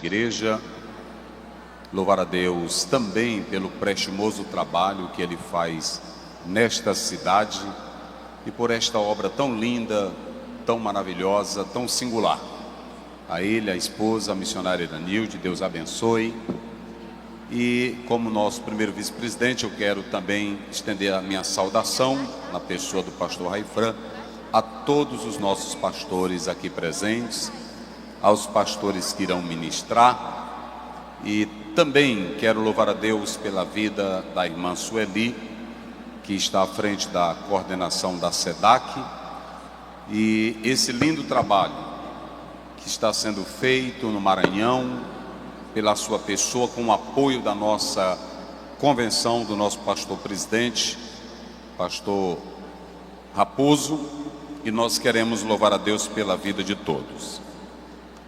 igreja, louvar a Deus também pelo prestimoso trabalho que Ele faz nesta cidade e por esta obra tão linda, tão maravilhosa, tão singular. A ele, a esposa, a missionária Iranilde, Deus abençoe. E como nosso primeiro vice-presidente, eu quero também estender a minha saudação, na pessoa do pastor Raifran, a todos os nossos pastores aqui presentes, aos pastores que irão ministrar. E também quero louvar a Deus pela vida da irmã Sueli, que está à frente da coordenação da SEDAC, e esse lindo trabalho que está sendo feito no Maranhão, pela sua pessoa, com o apoio da nossa convenção, do nosso pastor presidente, pastor Raposo, e nós queremos louvar a Deus pela vida de todos,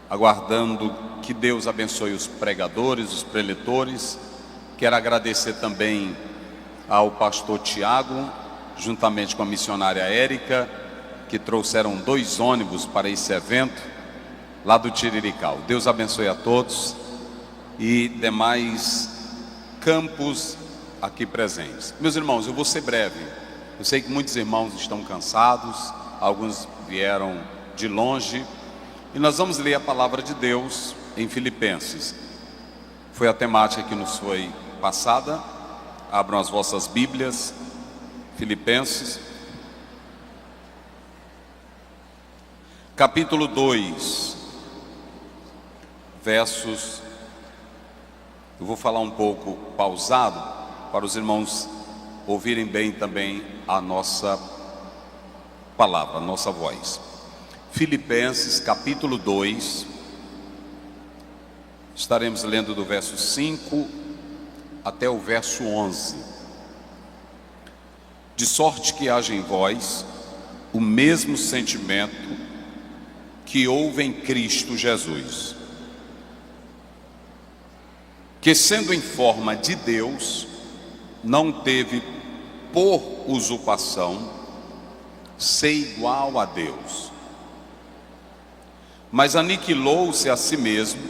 aguardando que Deus abençoe os pregadores, os preletores. Quero agradecer também ao pastor Tiago, juntamente com a missionária Érica, que trouxeram 2 ônibus para esse evento, lá do Tirirical. Deus abençoe a todos e demais campos aqui presentes. Meus irmãos, eu vou ser breve. Eu sei que muitos irmãos estão cansados, alguns vieram de longe, e nós vamos ler a palavra de Deus em Filipenses. Foi a temática que nos foi passada. Abram as vossas Bíblias, Filipenses, capítulo 2, versos... Eu vou falar um pouco pausado, para os irmãos ouvirem bem também a nossa palavra, a nossa voz. Filipenses, capítulo 2, estaremos lendo do verso 5 até o verso 11. De sorte que haja em vós o mesmo sentimento que houve em Cristo Jesus, que sendo em forma de Deus, não teve por usurpação ser igual a Deus, mas aniquilou-se a si mesmo,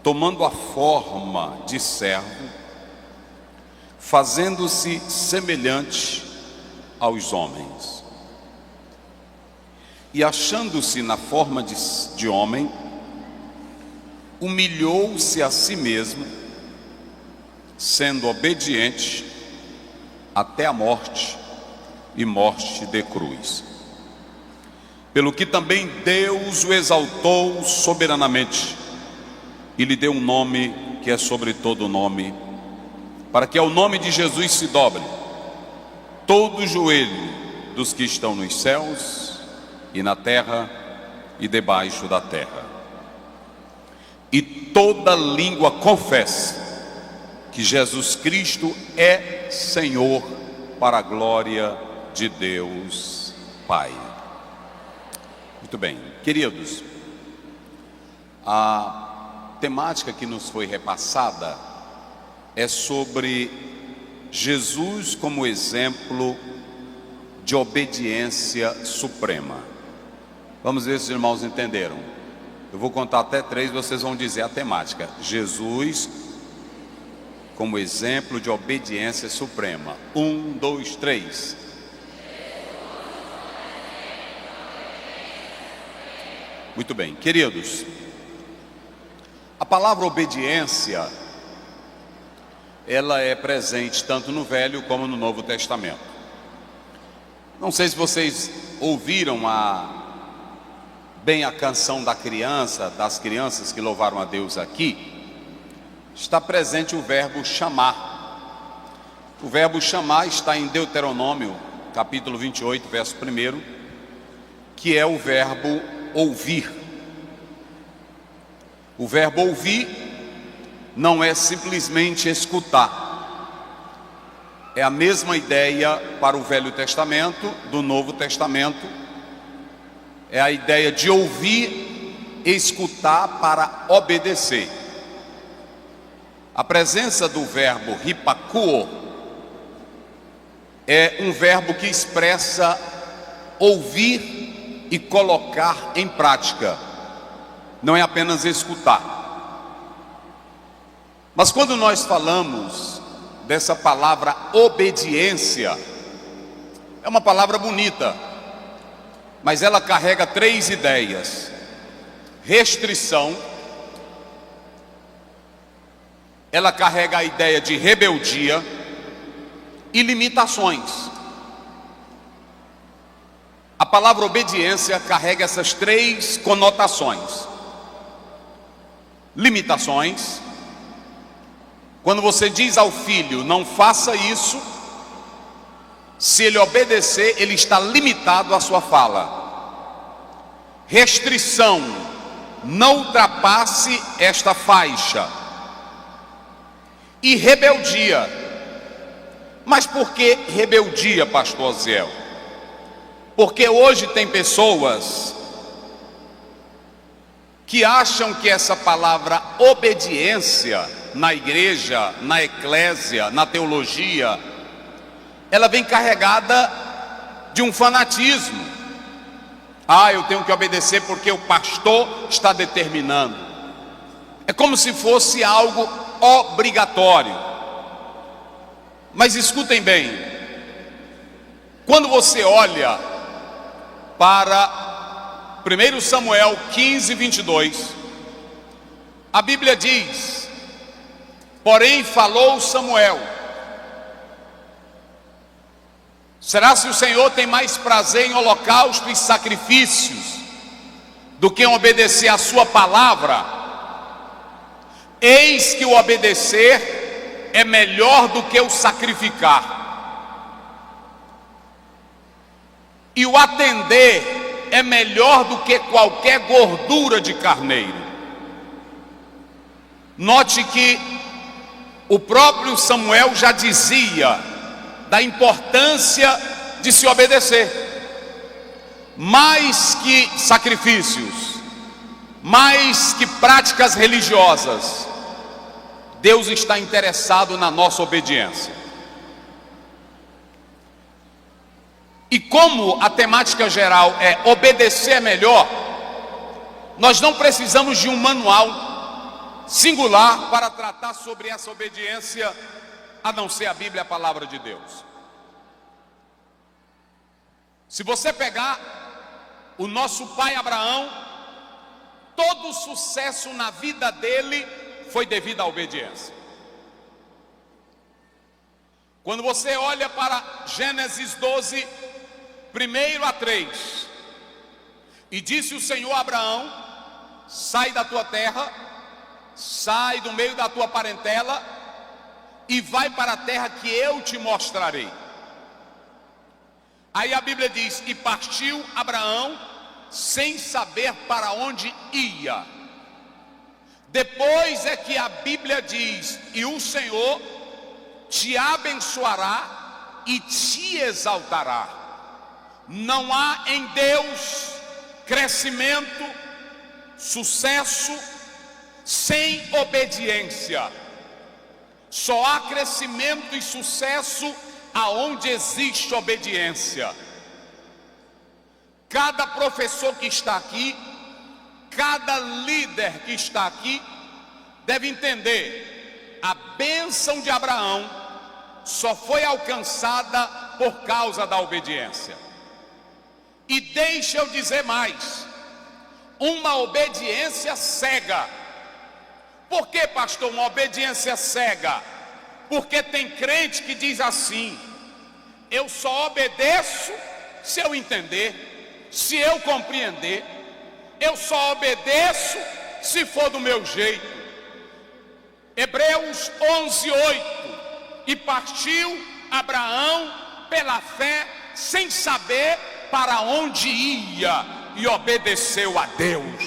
tomando a forma de servo, fazendo-se semelhante aos homens. E achando-se na forma de homem, humilhou-se a si mesmo, sendo obediente até a morte, e morte de cruz. Pelo que também Deus o exaltou soberanamente, e lhe deu um nome que é sobre todo nome, para que ao nome de Jesus se dobre todo o joelho dos que estão nos céus e na terra e debaixo da terra, e toda língua confesse que Jesus Cristo é Senhor, para a glória de Deus Pai. Muito bem, queridos, a temática que nos foi repassada é sobre Jesus como exemplo de obediência suprema. Vamos ver se os irmãos entenderam. Eu vou contar até 3, vocês vão dizer a temática. Jesus como exemplo de obediência suprema. 1, 2, 3. Muito bem, queridos, a palavra obediência, ela é presente tanto no Velho como no Novo Testamento. Não sei se vocês ouviram bem a canção das crianças que louvaram a Deus aqui. Está presente o verbo chamar. O verbo chamar está em Deuteronômio, capítulo 28, verso 1, que é o verbo ouvir. O verbo ouvir não é simplesmente escutar. É a mesma ideia para o Velho Testamento, do Novo Testamento. É a ideia de ouvir, escutar para obedecer. A presença do verbo hipakuo é um verbo que expressa ouvir e colocar em prática. não é apenas escutar. Mas quando nós falamos dessa palavra obediência, é uma palavra bonita, mas ela carrega 3 ideias: restrição, ela carrega a ideia de rebeldia e limitações. A palavra obediência carrega essas 3 conotações: limitações. Quando você diz ao filho, não faça isso, se ele obedecer, ele está limitado à sua fala. Restrição, não ultrapasse esta faixa. E rebeldia. Mas por que rebeldia, pastor Ziel? Porque hoje tem pessoas que acham que essa palavra obediência na igreja, na eclésia, na teologia, ela vem carregada de um fanatismo. Eu tenho que obedecer porque o pastor está determinando. É como se fosse algo obrigatório. Mas escutem bem, quando você olha para 1 Samuel 15, 22, a Bíblia diz: porém falou Samuel: será se o Senhor tem mais prazer em holocausto e sacrifícios do que em obedecer a sua palavra? Eis que o obedecer é melhor do que o sacrificar, e o atender é melhor do que qualquer gordura de carneiro. Note que o próprio Samuel já dizia da importância de se obedecer. Mais que sacrifícios, mais que práticas religiosas, Deus está interessado na nossa obediência. E como a temática geral é obedecer melhor, nós não precisamos de um manual singular para tratar sobre essa obediência, a não ser a Bíblia, a palavra de Deus. Se você pegar o nosso pai Abraão, todo o sucesso na vida dele foi devido à obediência. Quando você olha para Gênesis 12, 1 a 3, e disse o Senhor a Abraão: sai da tua terra, sai do meio da tua parentela e vai para a terra que eu te mostrarei. Aí a Bíblia diz: e partiu Abraão sem saber para onde ia. Depois é que a Bíblia diz: e o Senhor te abençoará e te exaltará. Não há em Deus crescimento, sucesso sem obediência. Só há crescimento e sucesso aonde existe obediência. Cada professor que está aqui, cada líder que está aqui, deve entender: a bênção de Abraão só foi alcançada por causa da obediência. E deixa eu dizer mais: uma obediência cega. Por que, pastor, uma obediência cega? Porque tem crente que diz assim: eu só obedeço se eu entender, se eu compreender. Eu só obedeço se for do meu jeito. Hebreus 11:8. E partiu Abraão pela fé, sem saber para onde ia, e obedeceu a Deus.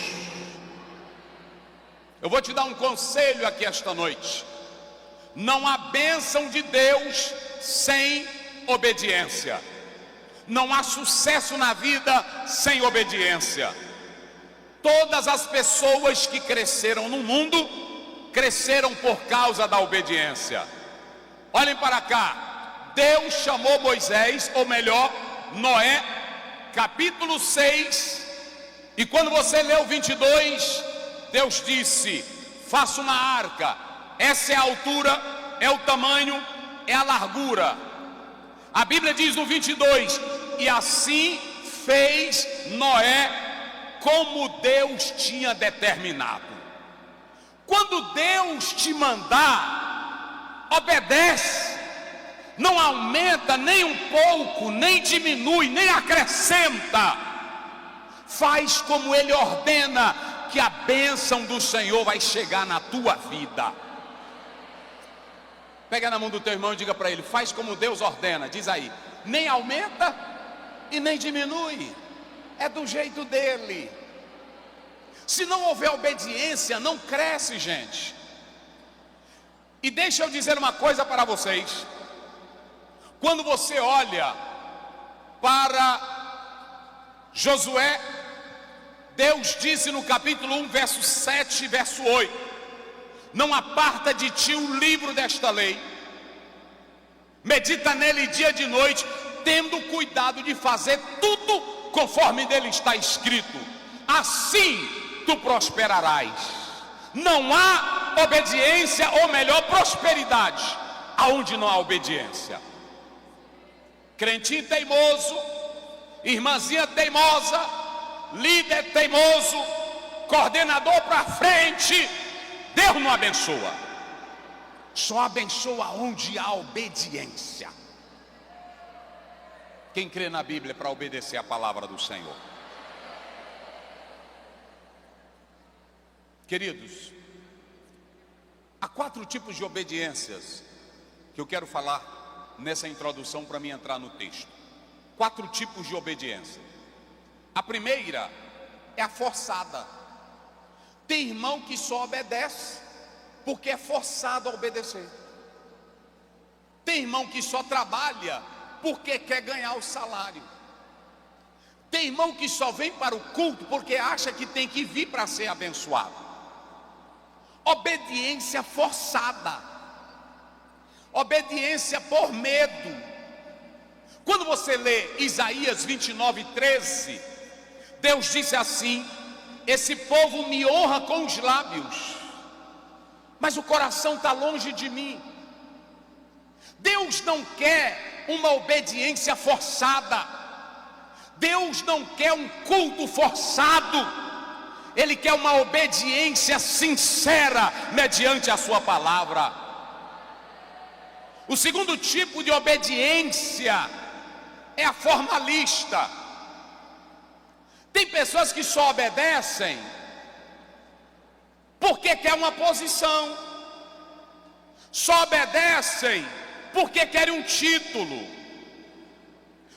Eu vou te dar um conselho aqui esta noite: não há bênção de Deus sem obediência. Não há sucesso na vida sem obediência. Todas as pessoas que cresceram no mundo, cresceram por causa da obediência. Olhem para cá. Deus chamou Moisés, ou melhor, Noé, capítulo 6. E quando você lê o 22, Deus disse: faça uma arca, essa é a altura, é o tamanho, é a largura. A Bíblia diz no 22: e assim fez Noé como Deus tinha determinado. Quando Deus te mandar, obedece, não aumenta nem um pouco, nem diminui, nem acrescenta. Faz como Ele ordena, que a bênção do Senhor vai chegar na tua vida. Pega na mão do teu irmão e diga para ele: faz como Deus ordena. Diz aí: nem aumenta e nem diminui, é do jeito dele. Se não houver obediência, não cresce, gente. E deixa eu dizer uma coisa para vocês. Quando você olha para Josué, Deus disse no capítulo 1, verso 7 e verso 8: não aparta de ti o livro desta lei, medita nele dia e de noite, tendo cuidado de fazer tudo conforme nele está escrito, assim tu prosperarás. Não há obediência, ou melhor, prosperidade, aonde não há obediência. Crentinho teimoso, irmãzinha teimosa, líder teimoso, coordenador para frente, Deus não abençoa. Só abençoa onde há obediência. Quem crê na Bíblia para obedecer a palavra do Senhor? Queridos, há 4 tipos de obediências que eu quero falar nessa introdução para mim entrar no texto. 4 tipos de obediência. A primeira é a forçada. Tem irmão que só obedece porque é forçado a obedecer. Tem irmão que só trabalha porque quer ganhar o salário. Tem irmão que só vem para o culto porque acha que tem que vir para ser abençoado. Obediência forçada, obediência por medo. Quando você lê Isaías 29:13, Deus disse assim: esse povo me honra com os lábios, mas o coração está longe de mim. Deus não quer uma obediência forçada, Deus não quer um culto forçado, Ele quer uma obediência sincera mediante a sua palavra. O segundo tipo de obediência é a formalista. Tem pessoas que só obedecem porque quer uma posição, só obedecem porque querem um título,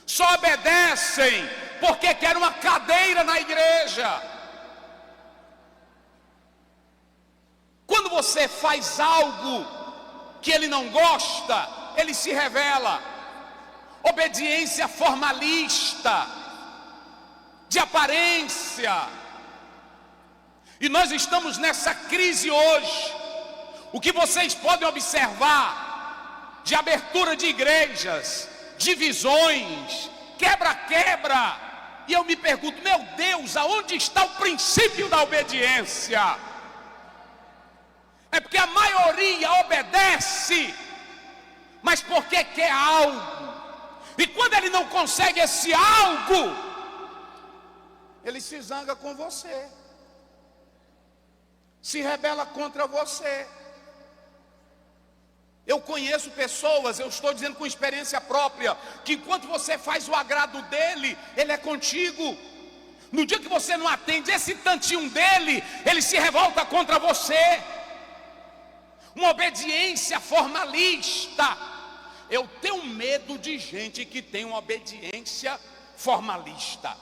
só obedecem porque querem uma cadeira na igreja. Quando você faz algo que ele não gosta, ele se revela. Obediência formalista, de aparência. E nós estamos nessa crise hoje. O que vocês podem observar de abertura de igrejas, divisões, quebra-quebra. E eu me pergunto: meu Deus, aonde está o princípio da obediência? É porque a maioria obedece, mas porque quer algo. E quando ele não consegue esse algo, ele se zanga com você, se rebela contra você. Eu conheço pessoas, eu estou dizendo com experiência própria, que enquanto você faz o agrado dele, ele é contigo. No dia que você não atende esse tantinho dele, ele se revolta contra você. Uma obediência formalista. Eu tenho medo de gente que tem uma obediência formalista.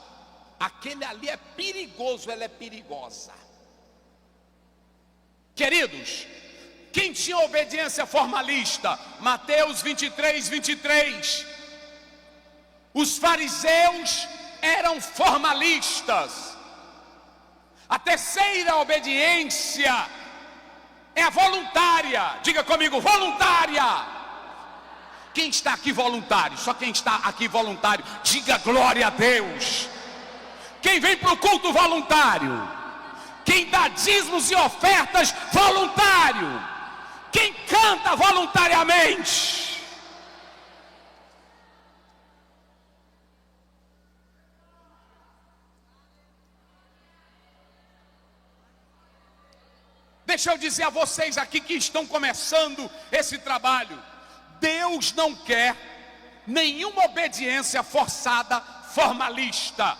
Aquele ali é perigoso, ela é perigosa. Queridos, quem tinha obediência formalista? Mateus 23:23. Os fariseus eram formalistas. A terceira obediência é a voluntária. Diga comigo: voluntária. Quem está aqui voluntário? Só quem está aqui voluntário, diga glória a Deus. Quem vem para o culto voluntário? quem dá dízimos e ofertas voluntário, quem canta voluntariamente. Deixa eu dizer a vocês aqui que estão começando esse trabalho: Deus não quer nenhuma obediência forçada, formalista.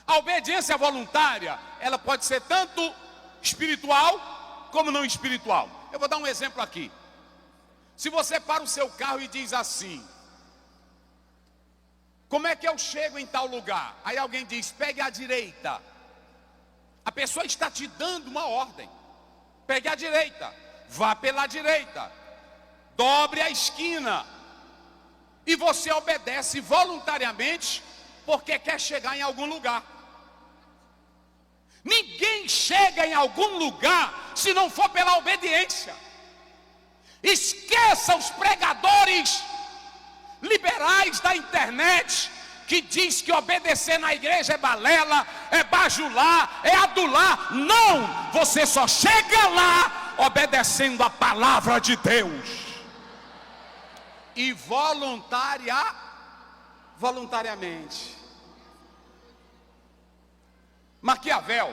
A obediência voluntária, ela pode ser tanto espiritual como não espiritual. Eu vou dar um exemplo aqui. Se você para o seu carro e diz assim: como é que eu chego em tal lugar? Aí alguém diz: pegue à direita. A pessoa está te dando uma ordem: pegue à direita, vá pela direita, dobre a esquina. E você obedece voluntariamente porque quer chegar em algum lugar. Ninguém chega em algum lugar se não for pela obediência. Esqueça os pregadores liberais da internet que diz que obedecer na igreja é balela, é bajular, é adular. Não! Você só chega lá obedecendo a palavra de Deus. E voluntariamente. Maquiavel,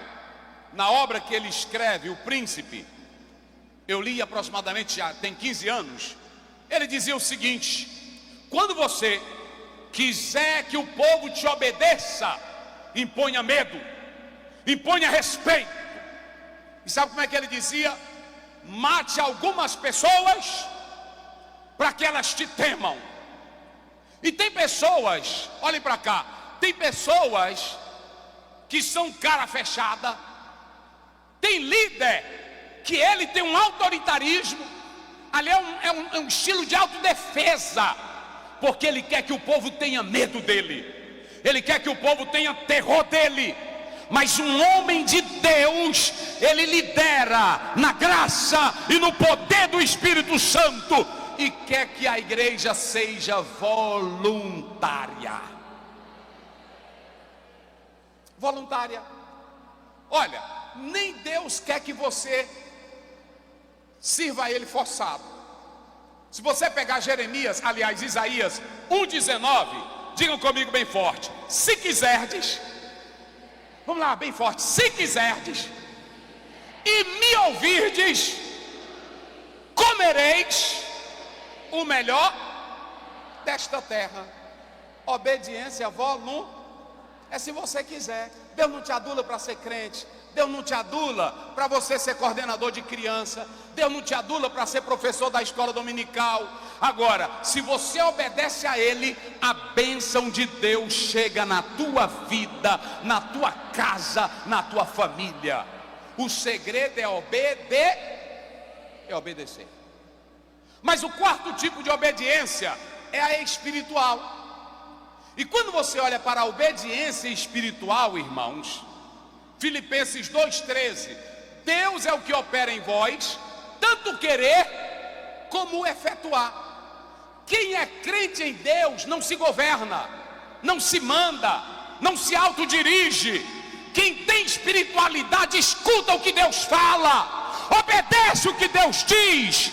na obra que ele escreve, O Príncipe, eu li aproximadamente já tem 15 anos, ele dizia o seguinte: quando você quiser que o povo te obedeça, imponha medo, imponha respeito. E sabe como é que ele dizia? Mate algumas pessoas para que elas te temam. E tem pessoas, olhem para cá, tem pessoas que são cara fechada. Tem líder que ele tem um autoritarismo, ali é um estilo de autodefesa, porque ele quer que o povo tenha medo dele, ele quer que o povo tenha terror dele. Mas um homem de Deus, ele lidera na graça e no poder do Espírito Santo, e quer que a igreja seja voluntária. Voluntária. Olha, nem Deus quer que você sirva a Ele forçado. Se você pegar Isaías 1,19, digam comigo bem forte: se quiserdes, vamos lá, bem forte, se quiserdes, e me ouvirdes, comereis o melhor desta terra. Obediência voluntária. É se você quiser. Deus não te adula para ser crente. Deus não te adula para você ser coordenador de criança. Deus não te adula para ser professor da escola dominical. Agora, se você obedece a Ele, a bênção de Deus chega na tua vida, na tua casa, na tua família. O segredo é obedecer. Mas o quarto tipo de obediência é a espiritual. E quando você olha para a obediência espiritual, irmãos, Filipenses 2,13, Deus é o que opera em vós, tanto querer como efetuar. Quem é crente em Deus não se governa, não se manda, não se autodirige. Quem tem espiritualidade escuta o que Deus fala, obedece o que Deus diz.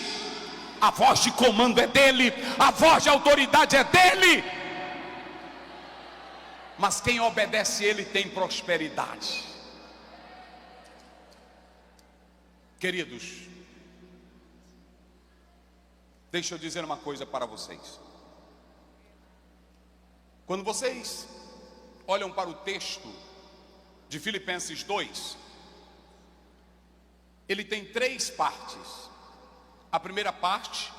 A voz de comando é dele, a voz de autoridade é dele. Mas quem obedece ele tem prosperidade. Queridos, deixa eu dizer uma coisa para vocês. Quando vocês olham para o texto de Filipenses 2, ele tem 3 partes. A primeira parte,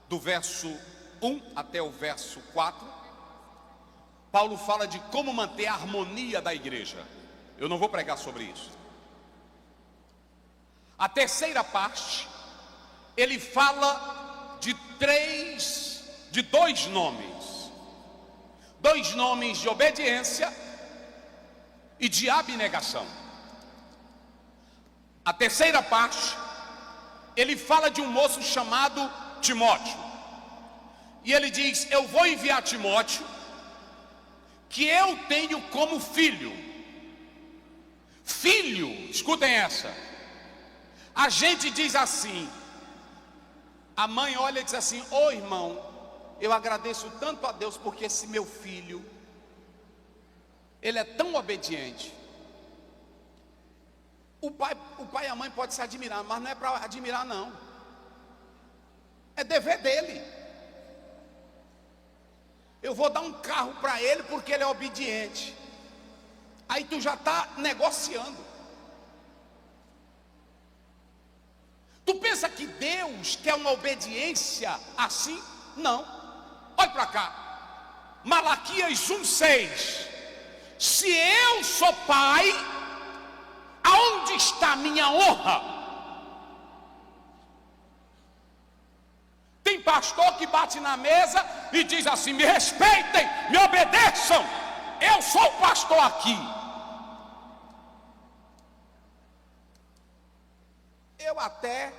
do verso 1 até o verso 4, Paulo fala de como manter a harmonia da igreja. Eu não vou pregar sobre isso. A terceira parte, ele fala de 2 nomes. 2 nomes de obediência e de abnegação. A terceira parte, ele fala de um moço chamado Timóteo. E ele diz: eu vou enviar Timóteo, que eu tenho como filho. Filho, escutem essa. A gente diz assim, a mãe olha e diz assim: ô irmão, eu agradeço tanto a Deus porque esse meu filho, ele é tão obediente. O pai e a mãe podem se admirar, mas não é para admirar não. É dever dele. Eu vou dar um carro para ele porque ele é obediente. Aí tu já está negociando. Tu pensa que Deus quer uma obediência assim? Não. Olha para cá. Malaquias 1:6. Se eu sou pai, aonde está minha honra? Tem pastor que bate na mesa e diz assim: me respeitem, me obedeçam, eu sou o pastor aqui. Eu até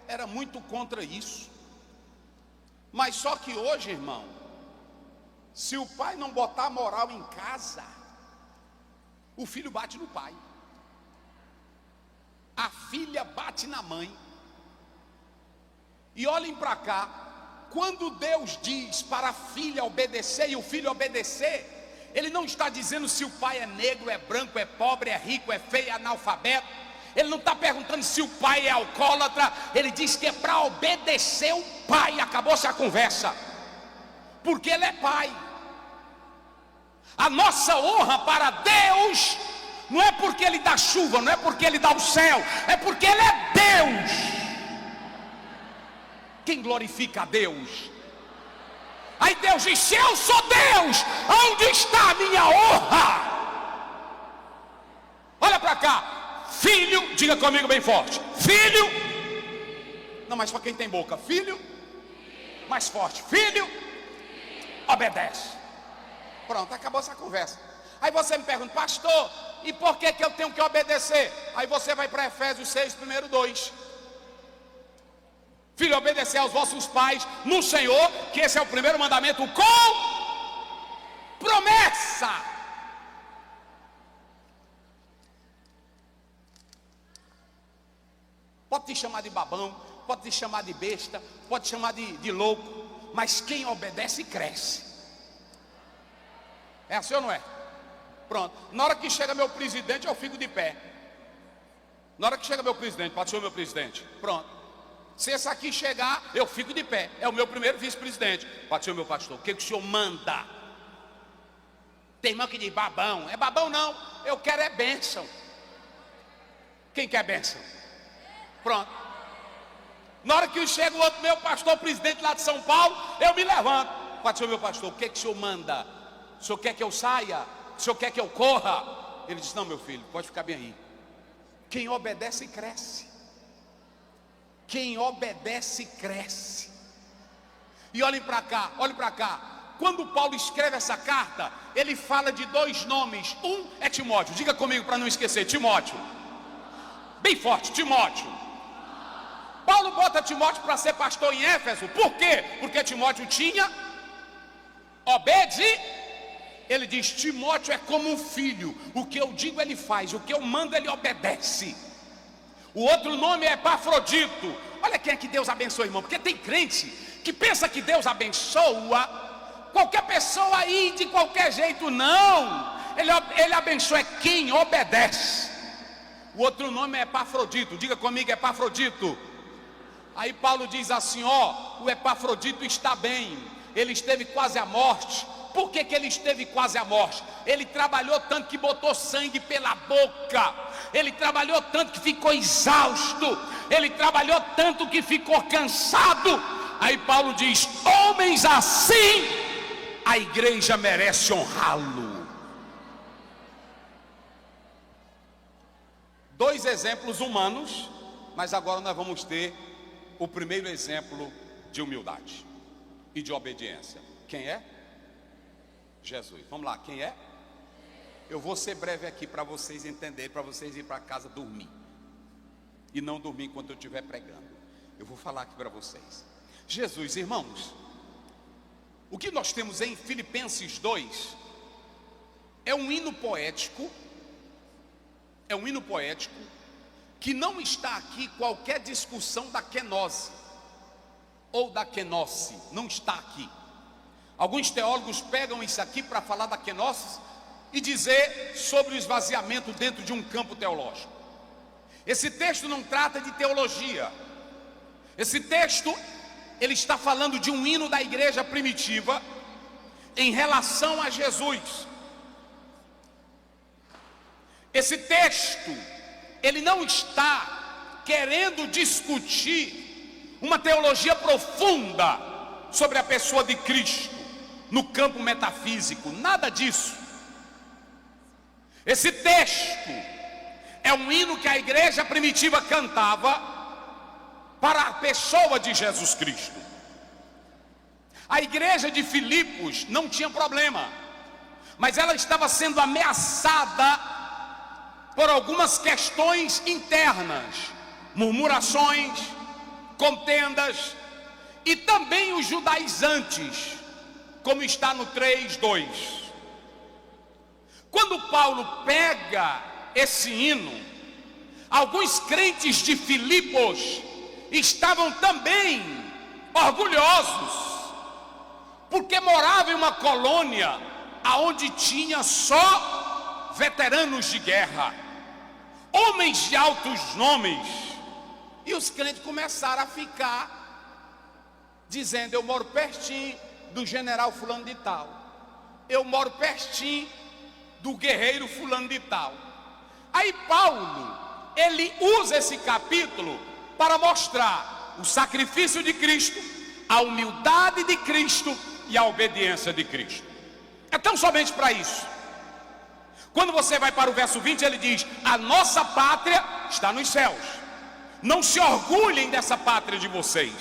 era muito contra isso, mas só que hoje, irmão, se o pai não botar moral em casa, o filho bate no pai, a filha bate na mãe. E olhem para cá, quando Deus diz para a filha obedecer e o filho obedecer, Ele não está dizendo se o pai é negro, é branco, é pobre, é rico, é feio, é analfabeto. Ele não está perguntando se o pai é alcoólatra. Ele diz que é para obedecer o pai. Acabou-se a conversa, porque ele é pai. A nossa honra para Deus não é porque Ele dá chuva, não é porque Ele dá o céu, é porque Ele é Deus. Quem glorifica a Deus? Aí Deus diz: se eu sou Deus, onde está a minha honra? Olha para cá, filho, diga comigo bem forte: filho, não, mas só quem tem boca, filho, mais forte, filho, obedece. Pronto, acabou essa conversa. Aí você me pergunta: pastor, e por que eu tenho que obedecer? Aí você vai para Efésios 6, primeiro 2. Filho, obedecer aos vossos pais no Senhor, que esse é o primeiro mandamento com promessa. Pode te chamar de babão, pode te chamar de besta, pode te chamar de louco, mas quem obedece cresce. É assim ou não é? Pronto, na hora que chega meu presidente eu fico de pé. Na hora que chega meu presidente, pode ser o meu presidente, pronto. Se esse aqui chegar, eu fico de pé. É o meu primeiro vice-presidente. Pode ser o meu pastor. O que o senhor manda? Tem irmão que diz babão. É babão não. Eu quero é bênção. Quem quer bênção? Pronto. Na hora que chega o outro meu pastor, presidente lá de São Paulo, eu me levanto. Pode ser o meu pastor. O que o senhor manda? O senhor quer que eu saia? O senhor quer que eu corra? Ele diz: não, meu filho, pode ficar bem aí. Quem obedece cresce. Quem obedece cresce. E olhem para cá, olhem para cá. Quando Paulo escreve essa carta, ele fala de dois nomes. Um é Timóteo, diga comigo para não esquecer: Timóteo. Bem forte, Timóteo. Paulo bota Timóteo para ser pastor em Éfeso. Por quê? Porque Timóteo tinha Ele diz: Timóteo é como um filho. O que eu digo ele faz, o que eu mando ele obedece. O outro nome é Epafrodito. Olha quem é que Deus abençoa, irmão. Porque tem crente que pensa que Deus abençoa qualquer pessoa aí de qualquer jeito. Não, ele abençoa quem obedece. O outro nome é Epafrodito. Diga comigo: Epafrodito. Aí Paulo diz assim: ó, o Epafrodito está bem. Ele esteve quase à morte. Por que ele esteve quase à morte? Ele trabalhou tanto que botou sangue pela boca. Ele trabalhou tanto que ficou exausto. Ele trabalhou tanto que ficou cansado. Aí Paulo diz: homens assim, a igreja merece honrá-lo. Dois exemplos humanos, mas agora nós vamos ter o primeiro exemplo de humildade e de obediência. Quem é? Jesus. Vamos lá, quem é? Eu vou ser breve aqui para vocês entenderem, para vocês ir para casa dormir. E não dormir enquanto eu estiver pregando. Eu vou falar aqui para vocês. Jesus, irmãos, o que nós temos em Filipenses 2 é um hino poético, é um hino poético que não está aqui qualquer discussão da kenose ou da kenosse, não está aqui. Alguns teólogos pegam isso aqui para falar da kenosse e dizer sobre o esvaziamento dentro de um campo teológico. Esse texto não trata de teologia. Esse texto, ele está falando de um hino da igreja primitiva em relação a Jesus. Esse texto, ele não está querendo discutir uma teologia profunda sobre a pessoa de Cristo no campo metafísico, nada disso. Esse texto é um hino que a igreja primitiva cantava para a pessoa de Jesus Cristo. A igreja de Filipos não tinha problema, mas ela estava sendo ameaçada por algumas questões internas, murmurações, contendas, e também os judaizantes, como está no 3:2. Quando Paulo pega esse hino, alguns crentes de Filipos estavam também orgulhosos, porque morava em uma colônia aonde tinha só veteranos de guerra, homens de altos nomes, e os crentes começaram a ficar dizendo: eu moro pertinho do general fulano de tal, eu moro pertinho do guerreiro fulano de tal. Aí Paulo, ele usa esse capítulo para mostrar o sacrifício de Cristo, a humildade de Cristo e a obediência de Cristo. É tão somente para isso. Quando você vai para o verso 20, ele diz: a nossa pátria está nos céus. Não se orgulhem dessa pátria de vocês.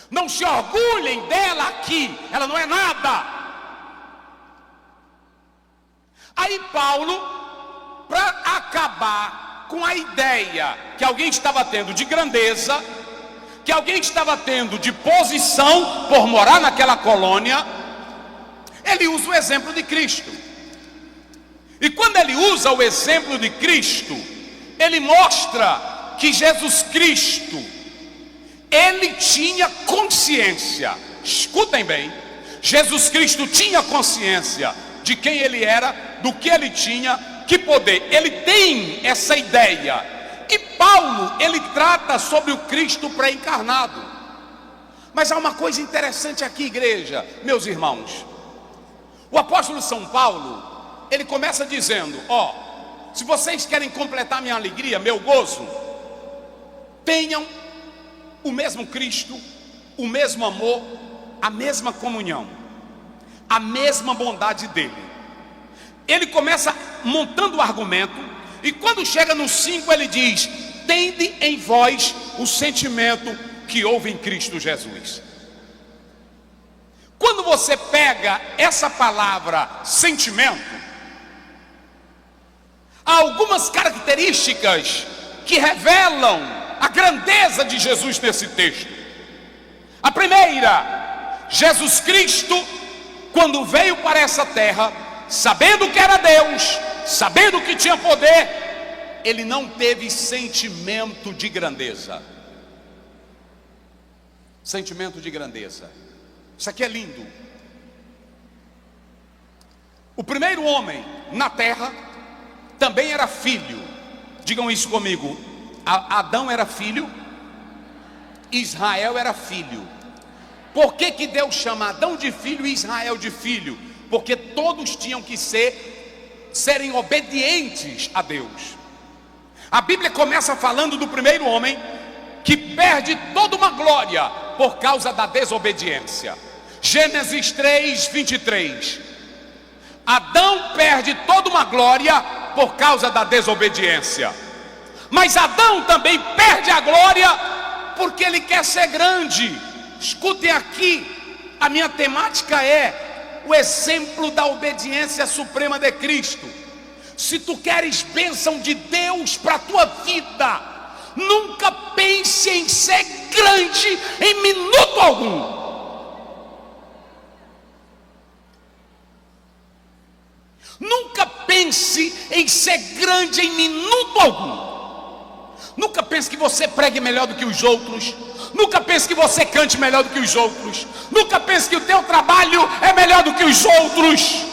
Não se orgulhem dela aqui, ela não é nada. Aí Paulo, para acabar com a ideia que alguém estava tendo de grandeza, que alguém estava tendo de posição por morar naquela colônia, ele usa o exemplo de Cristo. E quando ele usa o exemplo de Cristo, ele mostra que Jesus Cristo, ele tinha consciência. Escutem bem, Jesus Cristo tinha consciência de quem ele era, do que ele tinha, que poder. Ele tem essa ideia. E Paulo, ele trata sobre o Cristo pré-encarnado. Mas há uma coisa interessante aqui, igreja, meus irmãos. O apóstolo São Paulo, ele começa dizendo: ó, se vocês querem completar minha alegria, meu gozo, tenham o mesmo Cristo, o mesmo amor, a mesma comunhão, a mesma bondade dele. Ele começa montando o argumento, e quando chega no 5 ele diz: tende em vós o sentimento que houve em Cristo Jesus. Quando você pega essa palavra sentimento, há algumas características que revelam a grandeza de Jesus nesse texto. A primeira: Jesus Cristo, quando veio para essa terra, sabendo que era Deus, sabendo que tinha poder, ele não teve sentimento de grandeza. Sentimento de grandeza. Isso aqui é lindo. O primeiro homem na terra também era filho. Digam isso comigo. Adão era filho, Israel era filho. Por que Deus chama Adão de filho e Israel de filho? Porque todos tinham que serem obedientes a Deus. A Bíblia começa falando do primeiro homem que perde toda uma glória por causa da desobediência. Gênesis 3:23. Adão perde toda uma glória por causa da desobediência. Mas Adão também perde a glória porque ele quer ser grande. Escutem aqui, a minha temática é o exemplo da obediência suprema de Cristo. Se tu queres bênção de Deus para a tua vida, nunca pense em ser grande em minuto algum. Nunca pense em em ser grande em minuto algum. Nunca pense que você pregue melhor do que os outros. Nunca pense que você cante melhor do que os outros. Nunca pense que o teu trabalho é melhor do que os outros.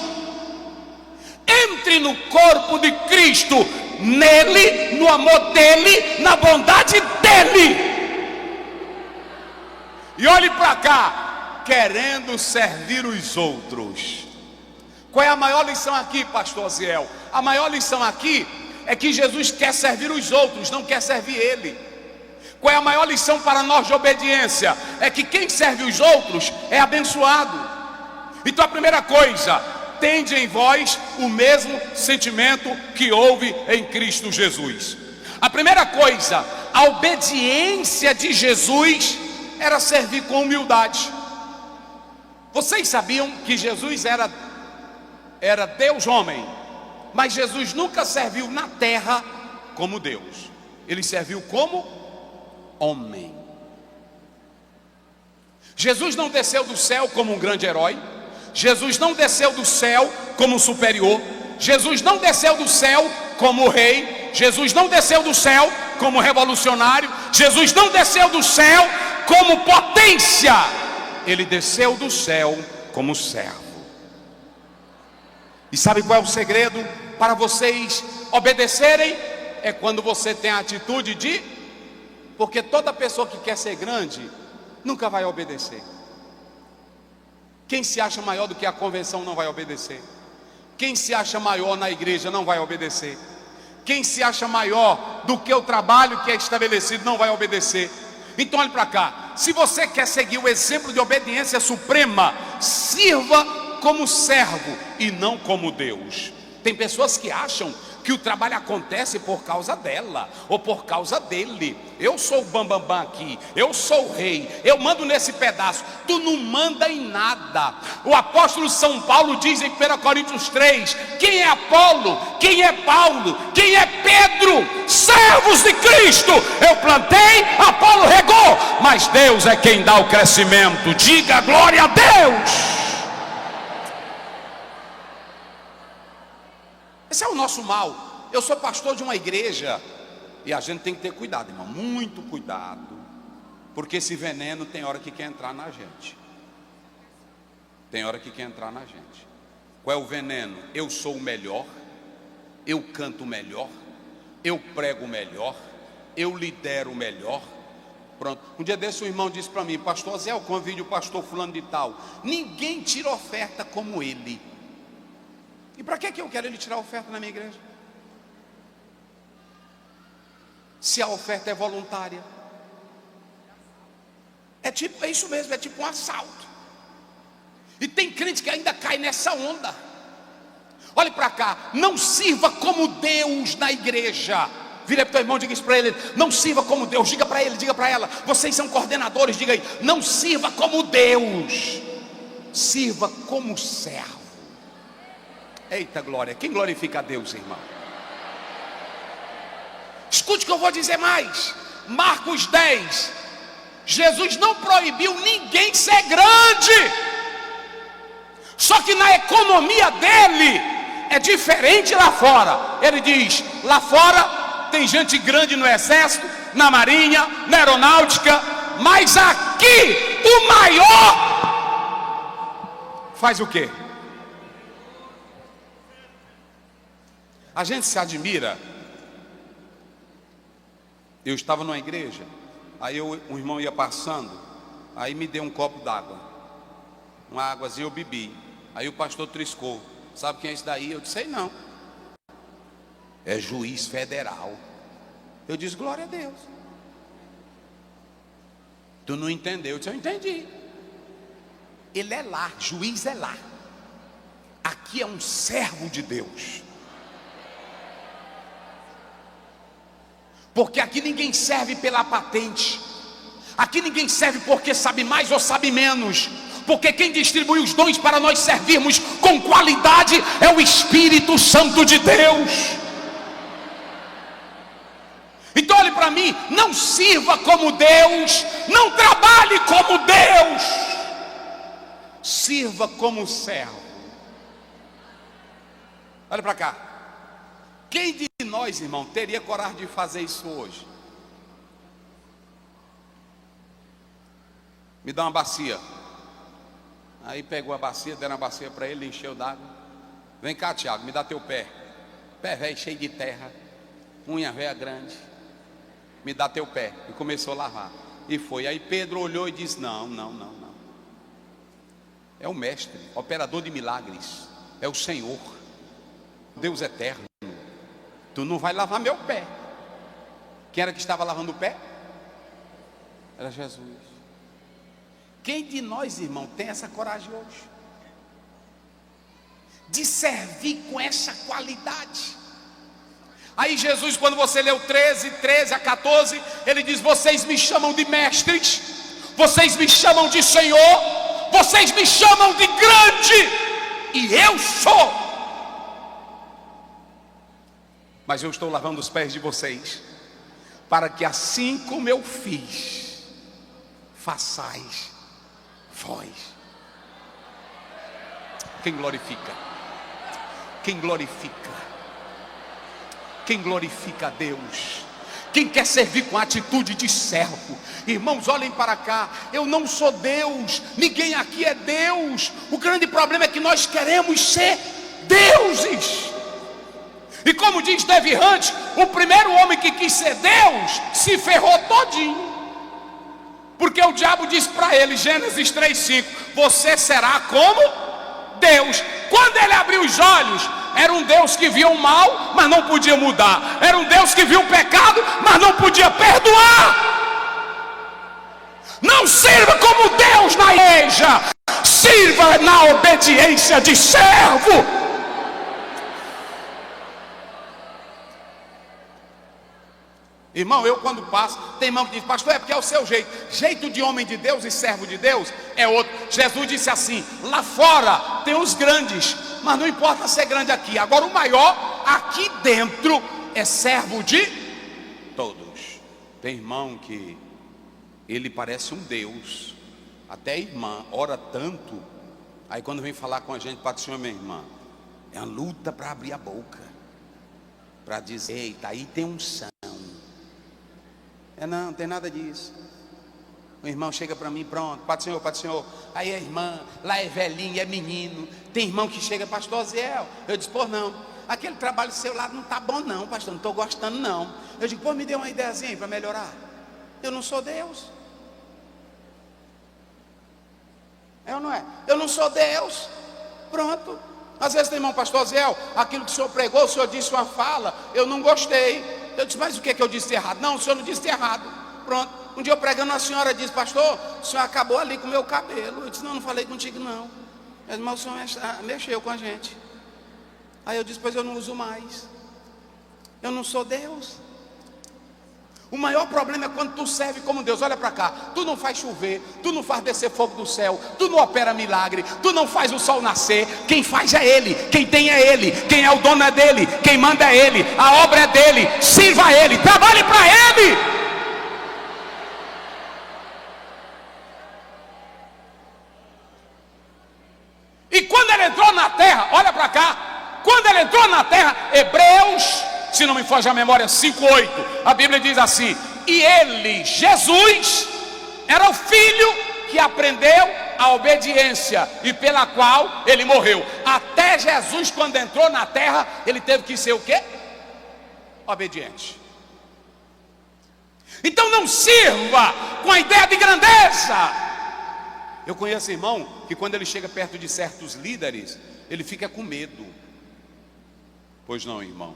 Entre no corpo de Cristo, nele, no amor dele, na bondade dele. E olhe para cá, querendo servir os outros. Qual é a maior lição aqui, pastor Ziel? A maior lição aqui é que Jesus quer servir os outros, não quer servir ele. Qual é a maior lição para nós de obediência? É que quem serve os outros é abençoado. Então a primeira coisa, tende em vós o mesmo sentimento que houve em Cristo Jesus. A primeira coisa, a obediência de Jesus era servir com humildade. Vocês sabiam que Jesus era Deus homem, mas Jesus nunca serviu na terra como Deus. Ele serviu como homem. Jesus não desceu do céu como um grande herói. Jesus não desceu do céu como superior. Jesus não desceu do céu como rei. Jesus não desceu do céu como revolucionário. Jesus não desceu do céu como potência. Ele desceu do céu como servo. E sabe qual é o segredo para vocês obedecerem? É quando você tem a atitude de... Porque toda pessoa que quer ser grande nunca vai obedecer. Quem se acha maior do que a convenção não vai obedecer. Quem se acha maior na igreja não vai obedecer. Quem se acha maior do que o trabalho que é estabelecido não vai obedecer. Então olhe para cá. Se você quer seguir o exemplo de obediência suprema, sirva como servo e não como Deus. Tem pessoas que acham que o trabalho acontece por causa dela ou por causa dele. Eu sou o bambambam aqui, eu sou o rei, eu mando nesse pedaço. Tu não manda em nada. O apóstolo São Paulo diz em 1 Coríntios 3: quem é Apolo? Quem é Paulo? Quem é Pedro? Servos de Cristo. Eu plantei, Apolo regou, mas Deus é quem dá o crescimento. Diga glória a Deus. Esse é o nosso mal. Eu sou pastor de uma igreja e a gente tem que ter cuidado, irmão, muito cuidado, porque esse veneno tem hora que quer entrar na gente. Tem hora que quer entrar na gente. Qual é o veneno? Eu sou o melhor, eu canto melhor, eu prego melhor, eu lidero melhor. Pronto. Um dia desse um irmão disse para mim: pastor Zé, eu convido o pastor fulano de tal. Ninguém tira oferta como ele. E para que eu quero ele tirar a oferta na minha igreja? Se a oferta é voluntária. É isso mesmo, é tipo um assalto. E tem crente que ainda cai nessa onda. Olhe para cá, não sirva como Deus na igreja. Vira para o teu irmão, diga isso para ele: não sirva como Deus. Diga para ele, diga para ela: vocês são coordenadores, diga aí, não sirva como Deus, sirva como servo. Eita glória, quem glorifica a Deus, irmão? Escute o que eu vou dizer mais. Marcos 10. Jesus não proibiu ninguém ser grande. Só que na economia dele é diferente lá fora. Ele diz: lá fora tem gente grande no exército, na marinha, na aeronáutica, mas aqui o maior faz o quê? A gente se admira. Eu estava numa igreja, aí um irmão ia passando, aí me deu um copo d'água, uma águazinha, eu bebi. Aí o pastor triscou: sabe quem é esse daí? Eu disse: sei não. É juiz federal. Eu disse: glória a Deus. Tu não entendeu? Eu disse: eu entendi. Ele é lá, juiz é lá. Aqui é um servo de Deus. Porque aqui ninguém serve pela patente. Aqui ninguém serve porque sabe mais ou sabe menos. Porque quem distribui os dons para nós servirmos com qualidade é o Espírito Santo de Deus. Então olhe para mim, não sirva como Deus, não trabalhe como Deus, sirva como servo. Olha para cá. Quem de nós, irmão, teria coragem de fazer isso hoje? Me dá uma bacia. Aí pegou a bacia, deram a bacia para ele, encheu d'água. Vem cá, Tiago, me dá teu pé. Pé velho, cheio de terra, unha velha grande. Me dá teu pé. E começou a lavar. E foi. Aí Pedro olhou e disse: não. É o mestre, operador de milagres. É o Senhor, Deus eterno. Tu não vai lavar meu pé. Quem era que estava lavando o pé? Era Jesus. Quem de nós, irmão, tem essa coragem hoje? De servir com essa qualidade. Aí Jesus, quando você leu 13 a 14, ele diz: vocês me chamam de mestres, vocês me chamam de Senhor, vocês me chamam de grande, e eu sou. Mas eu estou lavando os pés de vocês, para que assim como eu fiz, façais vós. Quem glorifica? Quem glorifica? Quem glorifica a Deus? Quem quer servir com atitude de servo? Irmãos, olhem para cá. Eu não sou Deus, ninguém aqui é Deus. O grande problema é que nós queremos ser deuses. E como diz Dave Hunt, o primeiro homem que quis ser Deus se ferrou todinho. Porque o diabo disse para ele, Gênesis 3:5, você será como Deus. Quando ele abriu os olhos, era um Deus que via o mal, mas não podia mudar. Era um Deus que via o pecado, mas não podia perdoar. Não sirva como Deus na igreja, sirva na obediência de servo. Irmão, eu quando passo, tem irmão que diz: pastor, é porque é o seu jeito. Jeito de homem de Deus e servo de Deus é outro. Jesus disse assim: lá fora tem os grandes, mas não importa ser grande aqui. Agora o maior aqui dentro é servo de todos. Tem irmão que ele parece um Deus. Até a irmã ora tanto. Aí quando vem falar com a gente, Pai do Senhor, minha irmã, é uma luta para abrir a boca, para dizer: eita, aí tem unção. Não tem nada disso. O irmão chega para mim, pronto, Pai do Senhor. Aí a irmã, lá é velhinho, é menino. Tem irmão que chega: pastor Ziel. Eu disse: pô, não, aquele trabalho seu lá não está bom não, pastor, não estou gostando não. Eu digo: pô, me dê uma ideiazinha para melhorar. Eu não sou Deus. É ou não é? Eu não sou Deus. Pronto. Às vezes tem irmão: pastor Ziel, aquilo que o senhor pregou, o senhor disse uma fala, eu não gostei. Eu disse: mas o que eu disse errado? Não, o senhor não disse errado. Pronto. Um dia eu pregando, a senhora disse: pastor, o senhor acabou ali com o meu cabelo. Eu disse: não falei contigo não. Mas o senhor mexeu com a gente. Aí eu disse: pois eu não uso mais. Eu não sou Deus. O maior problema é quando tu serve como Deus. Olha para cá, tu não faz chover, tu não faz descer fogo do céu, tu não opera milagre, tu não faz o sol nascer. Quem faz é Ele, quem tem é Ele, quem é o dono é dele, quem manda é Ele, a obra é dele. Sirva a Ele, trabalhe para Ele. E quando Ele entrou na terra, olha para cá, quando Ele entrou na terra, Hebreus, se não me foge a memória, 5:8, a Bíblia diz assim: e ele, Jesus, era o filho que aprendeu a obediência e pela qual ele morreu. Até Jesus, quando entrou na terra, ele teve que ser o quê? Obediente. Então não sirva com a ideia de grandeza. Eu conheço irmão que quando ele chega perto de certos líderes, ele fica com medo. Pois não, irmão?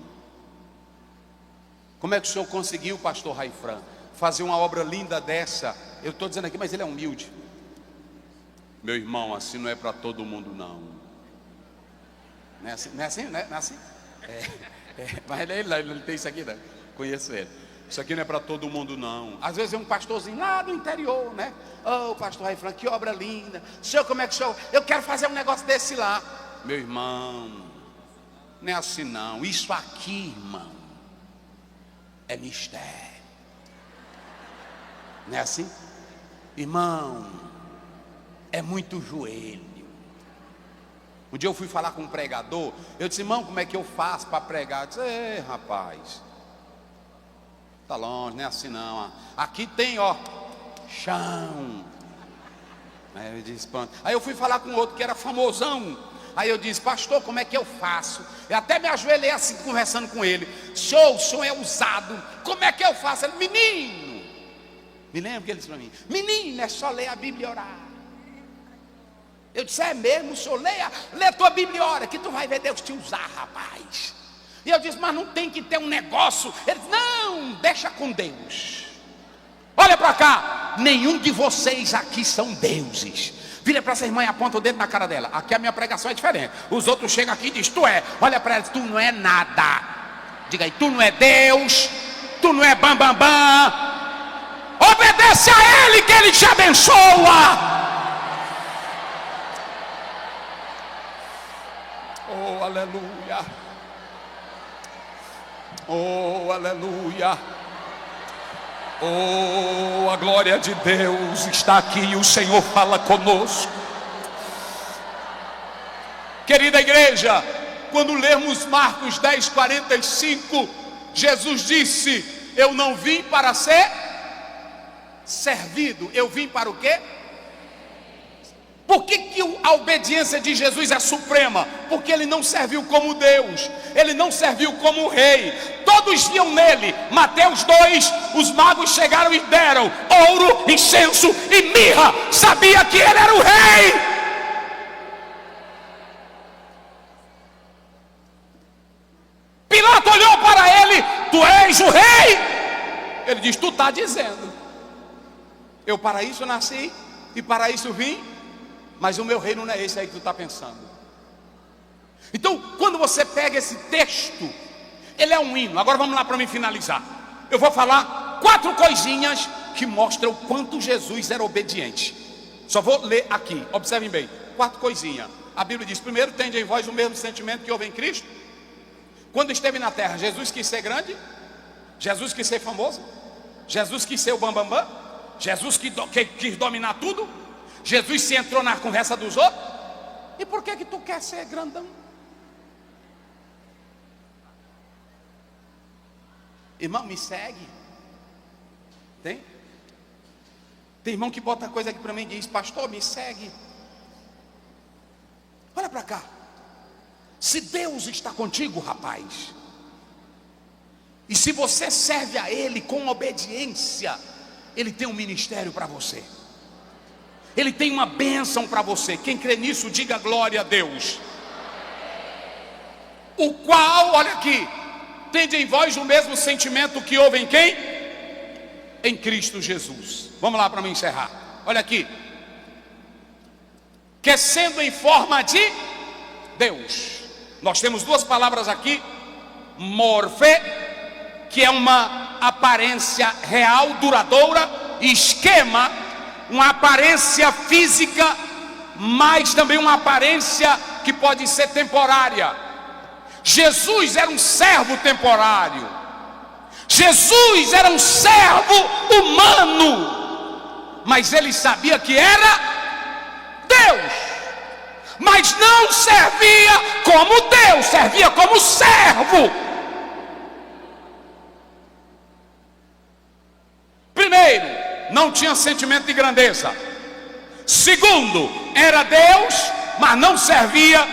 Como é que o senhor conseguiu, pastor Raifran, fazer uma obra linda dessa? Eu estou dizendo aqui, mas ele é humilde. Meu irmão, assim não é para todo mundo não. Não é assim? Não é assim? Não é assim? Mas ele tem isso aqui, né? Conheço ele. Isso aqui não é para todo mundo não. Às vezes é um pastorzinho lá do interior, né? Oh, pastor Raifran, que obra linda. Senhor, como é que o senhor... Eu quero fazer um negócio desse lá. Meu irmão, não é assim não. Isso aqui, irmão, é mistério. Não é assim? Irmão, é muito joelho. Um dia eu fui falar com um pregador, eu disse: irmão, como é que eu faço para pregar? Eu disse: ei, rapaz, tá longe, não é assim não. Aqui tem, ó, chão. Aí eu disse: pronto. Aí eu fui falar com outro que era famosão. Aí eu disse: pastor, como é que eu faço? Eu até me ajoelhei assim, conversando com ele. O senhor é usado, como é que eu faço? Ele: menino, me lembro que ele disse para mim: menino, é só ler a Bíblia e orar. Eu disse: é mesmo, o senhor lê a tua Bíblia e ora, que tu vai ver Deus te usar, rapaz. E eu disse: mas não tem que ter um negócio. Ele disse: não, deixa com Deus. Olha para cá, nenhum de vocês aqui são deuses. Vira para essa irmã e aponta o dedo na cara dela. Aqui a minha pregação é diferente. Os outros chegam aqui e dizem: tu é. Olha para ela: tu não é nada. Diga aí: tu não é Deus, tu não é bam bam bam. Obedece a Ele que Ele te abençoa. Oh, aleluia. Oh, aleluia. Oh, a glória de Deus está aqui e o Senhor fala conosco. Querida igreja, quando lermos Marcos 10:45, Jesus disse: eu não vim para ser servido, eu vim para o quê? Por que a obediência de Jesus é suprema? Porque ele não serviu como Deus, ele não serviu como rei. Todos viam nele. Mateus 2, os magos chegaram e deram ouro, incenso e mirra. Sabia que ele era o rei. Pilato olhou para ele: tu és o rei? Ele diz: tu está dizendo. Eu para isso nasci e para isso vim. Mas o meu reino não é esse aí que tu está pensando. Então, quando você pega esse texto, ele é um hino. Agora vamos lá para mim finalizar. Eu vou falar 4 coisinhas que mostram o quanto Jesus era obediente. Só vou ler aqui, observem bem. 4 coisinhas. A Bíblia diz: primeiro, tende em vós o mesmo sentimento que houve em Cristo. Quando esteve na terra, Jesus quis ser grande, Jesus quis ser famoso, Jesus quis ser o bambambam, bam, bam. Jesus quis dominar tudo. Jesus se entrou na conversa dos outros. E por que tu quer ser grandão? Irmão, me segue. Tem irmão que bota coisa aqui para mim e diz: pastor, me segue. Olha para cá. Se Deus está contigo, rapaz, e se você serve a Ele com obediência, Ele tem um ministério para você. Ele tem uma bênção para você. Quem crê nisso, diga glória a Deus. O qual, olha aqui, tende em vós o mesmo sentimento que houve em quem? Em Cristo Jesus. Vamos lá para me encerrar. Olha aqui. Que sendo em forma de Deus. Nós temos 2 palavras aqui. Morfe, que é uma aparência real, duradoura. E esquema, uma aparência física, mas também uma aparência que pode ser temporária. Jesus era um servo temporário. Jesus era um servo humano, mas ele sabia que era Deus, mas não servia como Deus, servia como servo. Primeiro, não tinha sentimento de grandeza. Segundo, era Deus, mas não servia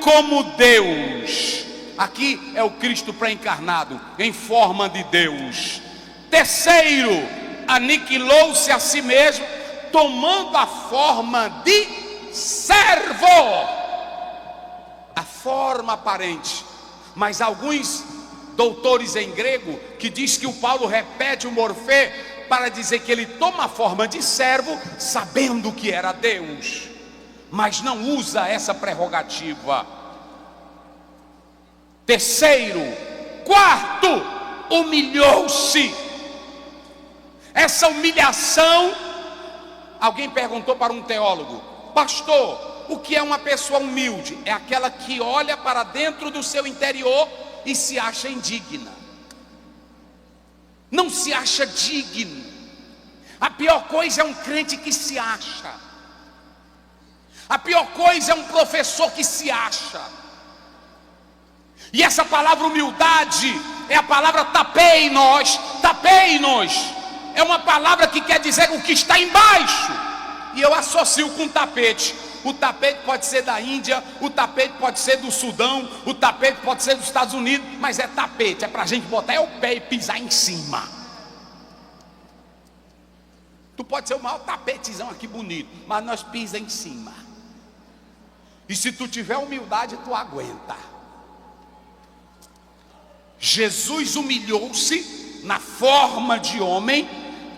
como Deus. Aqui é o Cristo pré-encarnado, em forma de Deus. Terceiro, aniquilou-se a si mesmo, tomando a forma de servo. A forma aparente. Mas alguns doutores em grego que diz que o Paulo repete o morfê para dizer que ele toma a forma de servo, sabendo que era Deus, mas não usa essa prerrogativa. Terceiro, quarto, humilhou-se. Essa humilhação, alguém perguntou para um teólogo: pastor, o que é uma pessoa humilde? É aquela que olha para dentro do seu interior e se acha indigna. Não se acha digno. A pior coisa é um crente que se acha. A pior coisa é um professor que se acha. E essa palavra humildade é a palavra tapei-nos. É uma palavra que quer dizer o que está embaixo. E eu associo com tapete. O tapete pode ser da Índia, o tapete pode ser do Sudão, o tapete pode ser dos Estados Unidos, mas é tapete, é para a gente botar o pé e pisar em cima. Tu pode ser o maior tapetezão aqui bonito, mas nós pisa em cima. E se tu tiver humildade, tu aguenta. Jesus humilhou-se na forma de homem.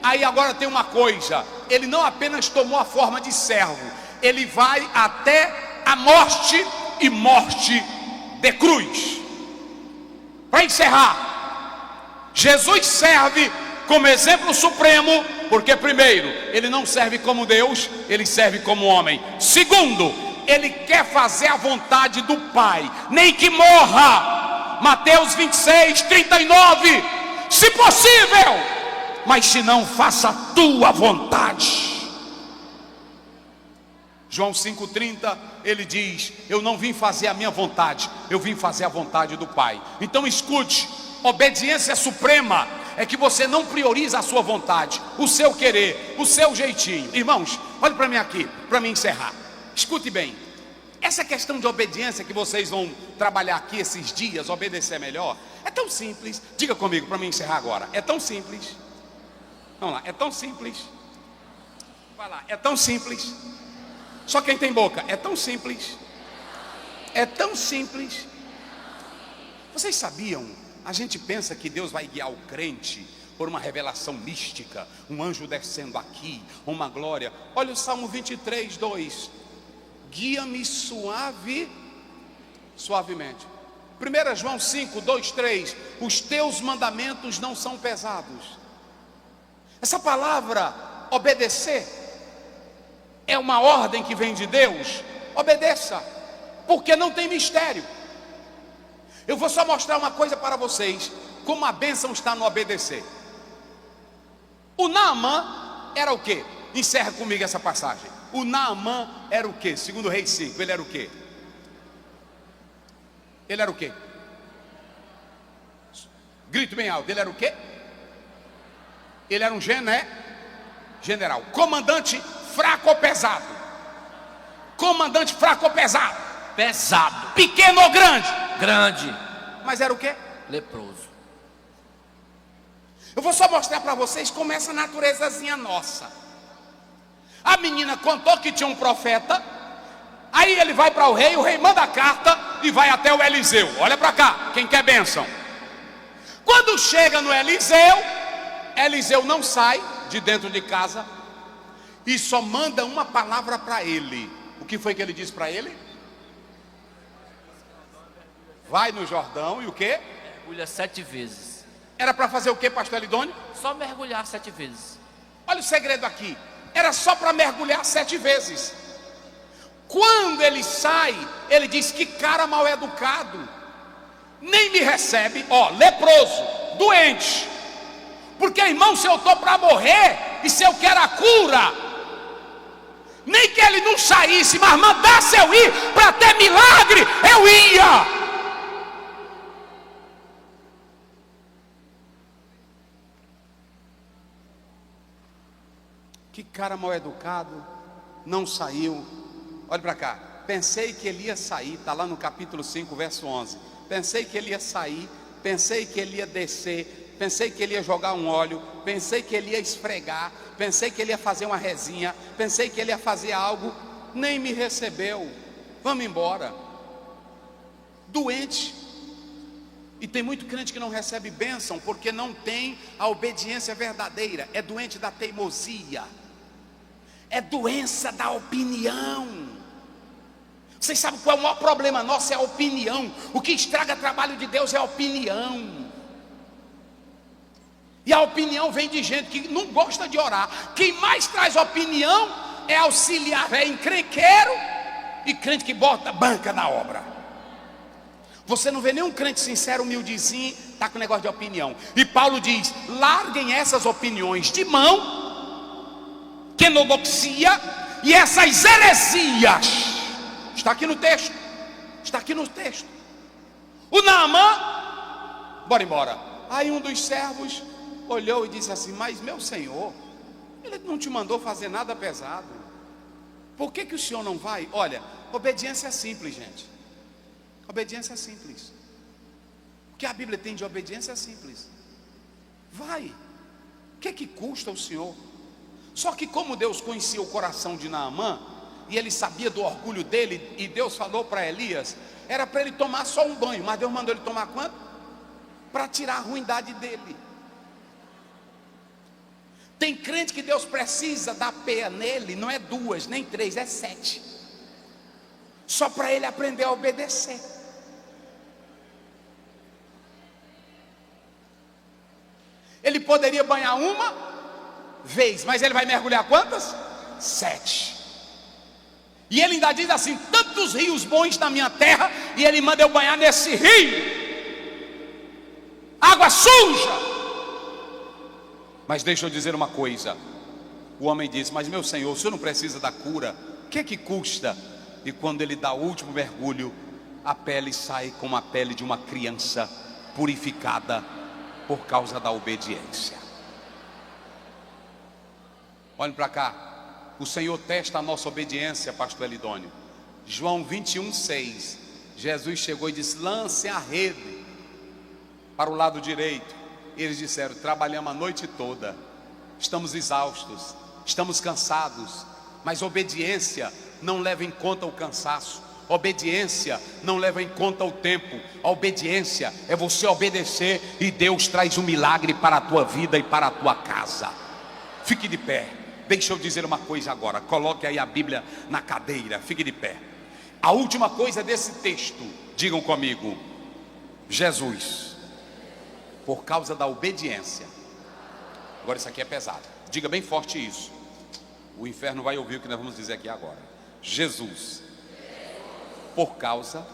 Aí agora tem uma coisa: ele não apenas tomou a forma de servo, ele vai até a morte, e morte de cruz. Para encerrar, Jesus serve como exemplo supremo, porque primeiro, ele não serve como Deus, ele serve como homem. Segundo, ele quer fazer a vontade do Pai, nem que morra. Mateus 26, 39. Se possível, mas se não, faça a tua vontade. João 5,30, ele diz: eu não vim fazer a minha vontade, eu vim fazer a vontade do Pai. Então escute, obediência suprema é que você não prioriza a sua vontade, o seu querer, o seu jeitinho. Irmãos, olhe para mim aqui, para mim encerrar. Escute bem, essa questão de obediência que vocês vão trabalhar aqui esses dias, obedecer melhor, é tão simples. Diga comigo para mim encerrar agora. É tão simples. Vamos lá, é tão simples. Vai lá, é tão simples. Só quem tem boca, é tão simples. É tão simples. Vocês sabiam? A gente pensa que Deus vai guiar o crente por uma revelação mística, um anjo descendo aqui, uma glória. Olha o Salmo 23, 2. Guia-me suavemente. 1 João 5, 2, 3. Os teus mandamentos não são pesados. Essa palavra obedecer é uma ordem que vem de Deus. Obedeça, porque não tem mistério. Eu vou só mostrar uma coisa para vocês, como a bênção está no obedecer. O Naamã era o quê? Encerra comigo essa passagem. O Naamã era o quê? Segundo Reis 5, ele era o quê? Ele era o quê? Grito bem alto, ele era o quê? Ele era um general. Comandante fraco ou pesado? Comandante fraco ou pesado? Pesado. Pequeno ou grande? Grande. Mas era o quê? Leproso. Eu vou só mostrar para vocês como essa naturezazinha nossa. A menina contou que tinha um profeta. Aí ele vai para o rei manda a carta e vai até o Eliseu. Olha para cá, quem quer bênção? Quando chega no Eliseu, Eliseu não sai de dentro de casa e só manda uma palavra para ele. O que foi que ele disse para ele? Vai no Jordão e o quê? Mergulha 7 vezes. Era para fazer o quê, pastor Elidônio? Só mergulhar 7 vezes. Olha o segredo aqui. Era só para mergulhar 7 vezes. Quando ele sai, ele diz: que cara mal educado, nem me recebe, leproso, doente. Porque, irmão, se eu estou para morrer e se eu quero a cura, nem que ele não saísse, mas mandasse eu ir para ter milagre, eu ia. Que cara mal educado, não saiu. Olha para cá, pensei que ele ia sair, está lá no capítulo 5, verso 11. Pensei que ele ia sair, pensei que ele ia descer, pensei que ele ia jogar um óleo, pensei que ele ia esfregar, pensei que ele ia fazer uma rezinha, pensei que ele ia fazer algo, nem me recebeu. Vamos embora. Doente. E tem muito crente que não recebe bênção porque não tem a obediência verdadeira. É doente da teimosia, é doença da opinião. Vocês sabem qual é o maior problema nosso? É a opinião. O que estraga o trabalho de Deus é a opinião. E a opinião vem de gente que não gosta de orar. Quem mais traz opinião é auxiliar, é encrenqueiro e crente que bota banca na obra. Você não vê nenhum crente sincero, humildezinho, está com negócio de opinião. E Paulo diz: larguem essas opiniões de mão, quenodoxia, e essas heresias. Está aqui no texto. Está aqui no texto. O Naamã, bora embora. Aí um dos servos olhou e disse assim: mas meu senhor, ele não te mandou fazer nada pesado. Por que o senhor não vai? Olha, obediência é simples, gente. Obediência é simples. O que a Bíblia tem de obediência é simples. Vai. O que custa o senhor? Só que como Deus conhecia o coração de Naamã, e ele sabia do orgulho dele, e Deus falou para Elias, era para ele tomar só um banho, mas Deus mandou ele tomar quanto? Para tirar a ruindade dele. Tem crente que Deus precisa dar peia nele, não é 2, nem 3, é 7. Só para ele aprender a obedecer. Ele poderia banhar uma vez, mas ele vai mergulhar quantas? 7. E ele ainda diz assim: tantos rios bons na minha terra, e ele manda eu banhar nesse rio. Água suja. Mas deixa eu dizer uma coisa. O homem disse: mas meu senhor, o senhor não precisa da cura, o que custa? E quando ele dá o último mergulho, a pele sai como a pele de uma criança purificada por causa da obediência. Olhem para cá. O Senhor testa a nossa obediência, pastor Elidônio. João 21:6. Jesus chegou e disse: lancem a rede para o lado direito. Eles disseram: trabalhamos a noite toda, estamos exaustos, estamos cansados. Mas obediência não leva em conta o cansaço. Obediência não leva em conta o tempo. A obediência é você obedecer, e Deus traz um milagre para a tua vida e para a tua casa. Fique de pé. Deixa eu dizer uma coisa agora. Coloque aí a Bíblia na cadeira. Fique de pé. A última coisa desse texto, digam comigo: Jesus, por causa da obediência. Agora isso aqui é pesado. Diga bem forte isso. O inferno vai ouvir o que nós vamos dizer aqui agora. Jesus, por causa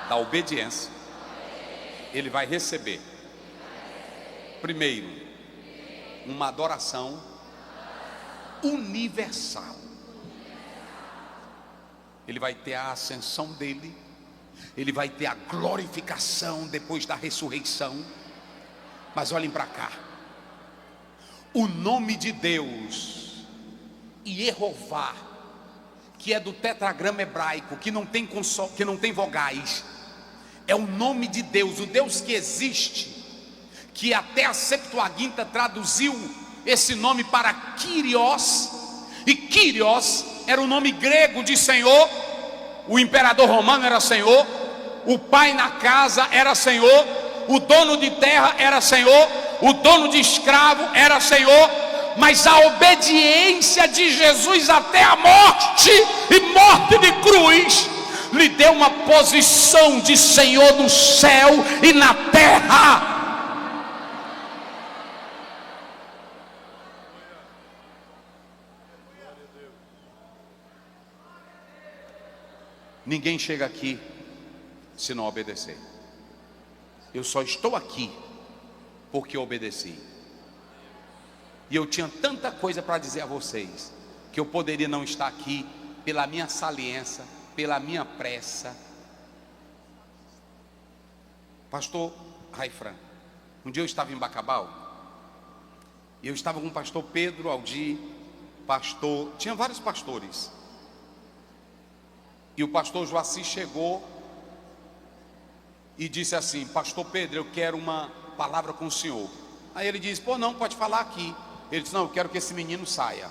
da obediência, ele vai receber, primeiro, uma adoração universal. Ele vai ter a ascensão dele, ele vai ter a glorificação depois da ressurreição. Mas olhem para cá. O nome de Deus, Yehová, que é do tetragrama hebraico, que não tem vogais, é o nome de Deus, o Deus que existe, que até a Septuaginta traduziu esse nome para Kyrios, e Kyrios era o nome grego de Senhor. O imperador romano era Senhor, o pai na casa era Senhor, o dono de terra era Senhor, o dono de escravo era Senhor. Mas a obediência de Jesus até a morte, e morte de cruz, lhe deu uma posição de Senhor no céu e na terra. Ninguém chega aqui se não obedecer. Eu só estou aqui porque obedeci. E eu tinha tanta coisa para dizer a vocês, que eu poderia não estar aqui pela minha saliência, pela minha pressa. Pastor Raifran, um dia eu estava em Bacabal, e eu estava com o pastor Pedro Aldi, tinha vários pastores. E o pastor Joaci chegou e disse assim: pastor Pedro, eu quero uma palavra com o senhor. Aí ele disse: pô, não, pode falar aqui. Ele disse: não, eu quero que esse menino saia.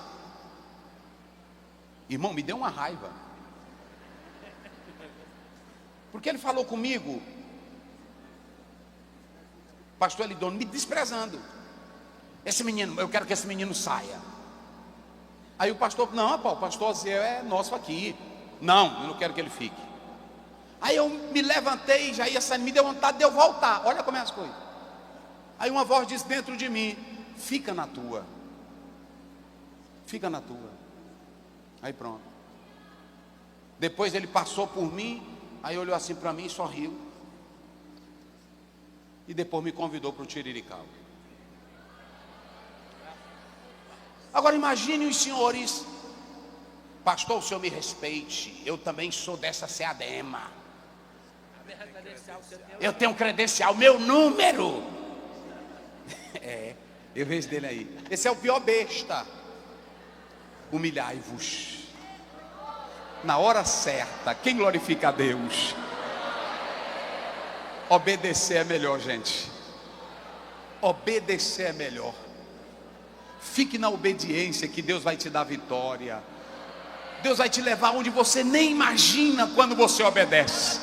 Irmão, me deu uma raiva, porque ele falou comigo, pastor Elidônio, me desprezando. Esse menino, eu quero que esse menino saia. Aí o pastor: não, pô, o pastor Zé é nosso aqui. Não, eu não quero que ele fique. Aí eu me levantei, já ia sair, me deu vontade de eu voltar. Olha como é as coisas. Aí uma voz disse dentro de mim: fica na tua. Fica na tua. Aí pronto. Depois ele passou por mim, aí olhou assim para mim e sorriu. E depois me convidou para o Tirirical. Agora imagine os senhores Pastor, o senhor me respeite, eu também sou dessa Seadema. Eu tenho credencial, meu número. Eu vejo dele aí. Esse é o pior besta. Humilhai-vos. Na hora certa, quem glorifica a Deus? Obedecer é melhor, gente. Obedecer é melhor. Fique na obediência que Deus vai te dar vitória. Deus vai te levar onde você nem imagina quando você obedece.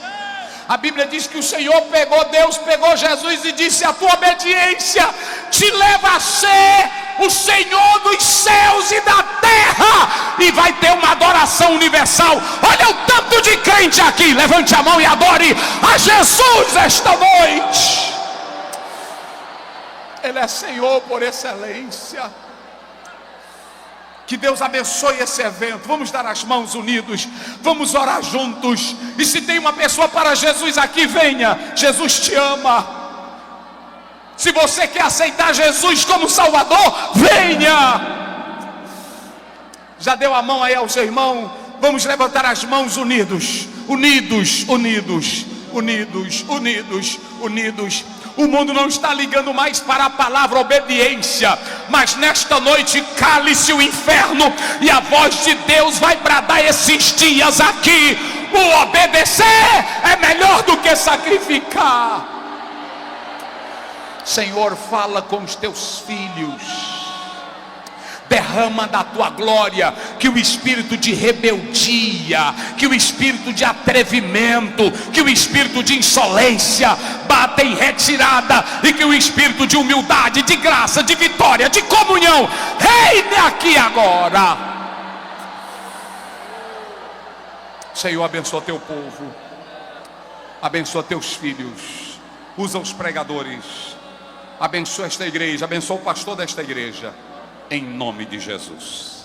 A Bíblia diz que o Senhor Deus pegou Jesus e disse: a tua obediência te leva a ser o Senhor dos céus e da terra, e vai ter uma adoração universal. Olha o tanto de crente aqui, levante a mão e adore a Jesus esta noite. Ele é Senhor por excelência. Que Deus abençoe esse evento. Vamos dar as mãos unidos, vamos orar juntos. E se tem uma pessoa para Jesus aqui, venha. Jesus te ama. Se você quer aceitar Jesus como Salvador, venha. Já deu a mão aí ao seu irmão? Vamos levantar as mãos unidos. Unidos, unidos, unidos, unidos, unidos. O mundo não está ligando mais para a palavra obediência, mas nesta noite cale-se o inferno e a voz de Deus vai bradar esses dias aqui: o obedecer é melhor do que sacrificar. Senhor, fala com os teus filhos, derrama da tua glória, que o espírito de rebeldia, que o espírito de atrevimento, que o espírito de insolência bata em retirada, e que o espírito de humildade, de graça, de vitória, de comunhão reine aqui agora. Senhor, abençoa teu povo, abençoa teus filhos, usa os pregadores, abençoa esta igreja, abençoa o pastor desta igreja, em nome de Jesus.